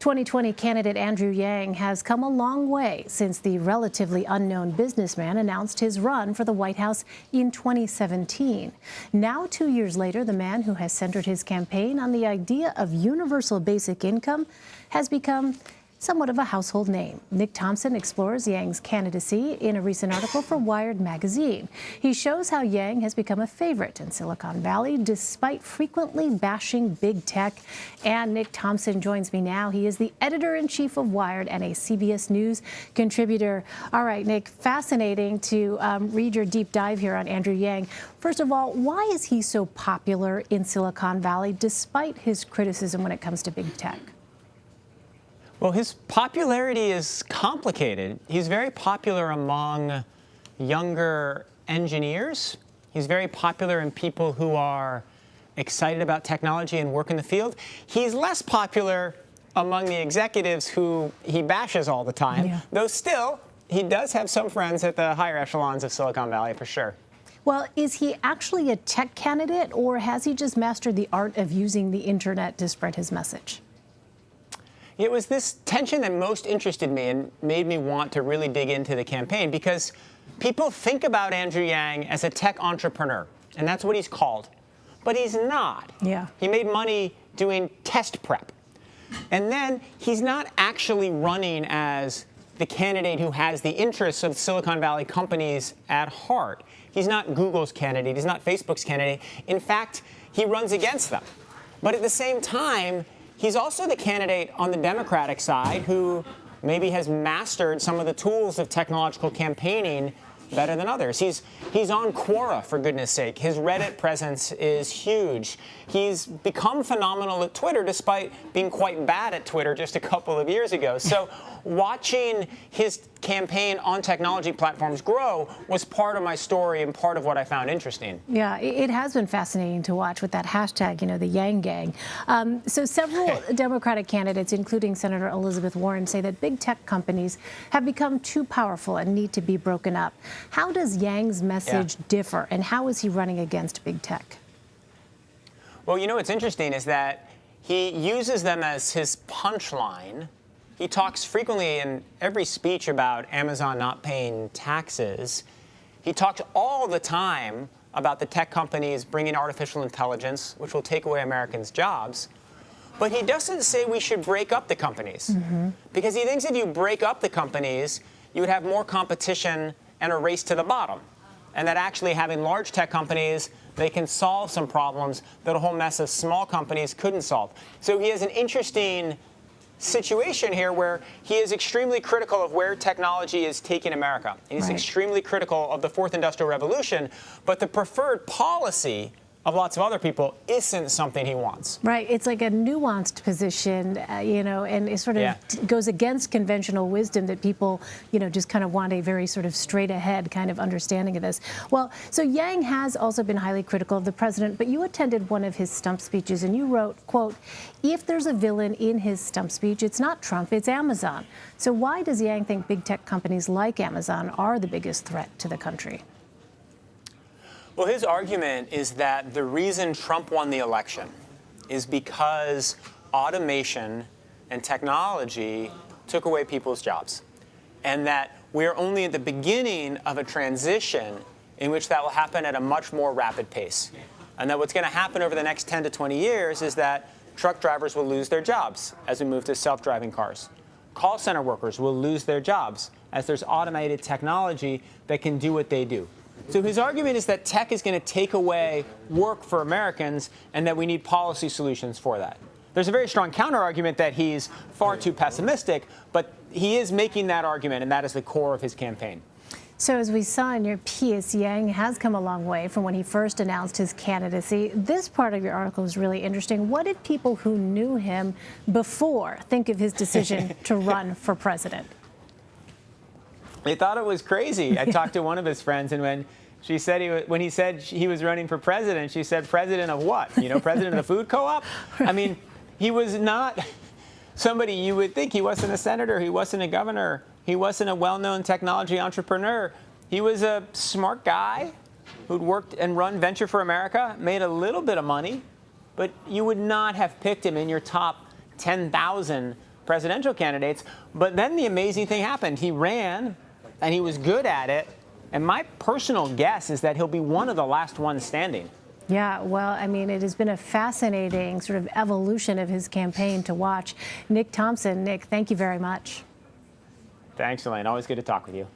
2020 candidate Andrew Yang has come a long way since the relatively unknown businessman announced his run for the White House in 2017. Now, 2 years later, the man who has centered his campaign on the idea of universal basic income has become somewhat of a household name. Nick Thompson explores Yang's candidacy in a recent article for Wired magazine. He shows how Yang has become a favorite in Silicon Valley despite frequently bashing big tech. And Nick Thompson joins me now. He is the editor-in-chief of Wired and a CBS News contributor. All right, Nick, fascinating to read your deep dive here on Andrew Yang. First of all, why is he so popular in Silicon Valley despite his criticism when it comes to big tech? Well, his popularity is complicated. He's very popular among younger engineers. He's very popular in people who are excited about technology and work in the field. He's less popular among the executives who he bashes all the time, though still, he does have some friends at the higher echelons of Silicon Valley, for sure. Well, is he actually a tech candidate, or has he just mastered the art of using the internet to spread his message? It was this tension that most interested me and made me want to really dig into the campaign, because people think about Andrew Yang as a tech entrepreneur, and that's what he's called. But he's not. Yeah. He made money doing test prep. And then he's not actually running as the candidate who has the interests of Silicon Valley companies at heart. He's not Google's candidate. He's not Facebook's candidate. In fact, he runs against them. But at the same time, he's also the candidate on the Democratic side who maybe has mastered some of the tools of technological campaigning better than others. He's on Quora, for goodness sake. His Reddit presence is huge. He's become phenomenal at Twitter, despite being quite bad at Twitter just a couple of years ago. So watching his campaign on technology platforms grow was part of my story and part of what I found interesting. Yeah, it has been fascinating to watch with that hashtag, the Yang Gang. So several Democratic candidates, including Senator Elizabeth Warren, say that big tech companies have become too powerful and need to be broken up. How does Yang's message differ, and how is he running against big tech? Well, what's interesting is that he uses them as his punchline. He talks frequently in every speech about Amazon not paying taxes. He talks all the time about the tech companies bringing artificial intelligence, which will take away Americans' jobs. But he doesn't say we should break up the companies, because he thinks if you break up the companies, you would have more competition and a race to the bottom, and that actually having large tech companies, they can solve some problems that a whole mess of small companies couldn't solve. So he has an interesting situation here where he is extremely critical of where technology is taking America. And he's extremely critical of the Fourth Industrial Revolution, but the preferred policy of lots of other people isn't something he wants. Right. It's like a nuanced position, and it sort of goes against conventional wisdom that people, just kind of want a very sort of straight ahead kind of understanding of this. Well, so Yang has also been highly critical of the president, but you attended one of his stump speeches and you wrote, quote, "If there's a villain in his stump speech, it's not Trump, it's Amazon." So why does Yang think big tech companies like Amazon are the biggest threat to the country? Well, his argument is that the reason Trump won the election is because automation and technology took away people's jobs, and that we're only at the beginning of a transition in which that will happen at a much more rapid pace. And that what's going to happen over the next 10 to 20 years is that truck drivers will lose their jobs as we move to self-driving cars. Call center workers will lose their jobs as there's automated technology that can do what they do. So his argument is that tech is going to take away work for Americans and that we need policy solutions for that. There's a very strong counter-argument that he's far too pessimistic, but he is making that argument, and that is the core of his campaign. So as we saw in your piece, Yang has come a long way from when he first announced his candidacy. This part of your article is really interesting. What did people who knew him before think of his decision to run for president? They thought it was crazy. I talked to one of his friends, and when he said he was running for president, she said, "President of what? President of the food co-op?" I mean, he was not somebody you would think. He wasn't a senator. He wasn't a governor. He wasn't a well-known technology entrepreneur. He was a smart guy who'd worked and run Venture for America, made a little bit of money, but you would not have picked him in your top 10,000 presidential candidates. But then the amazing thing happened. He ran, and he was good at it. And my personal guess is that he'll be one of the last ones standing. Yeah, well, I mean, it has been a fascinating sort of evolution of his campaign to watch. Nick Thompson, Nick, thank you very much. Thanks, Elaine. Always good to talk with you.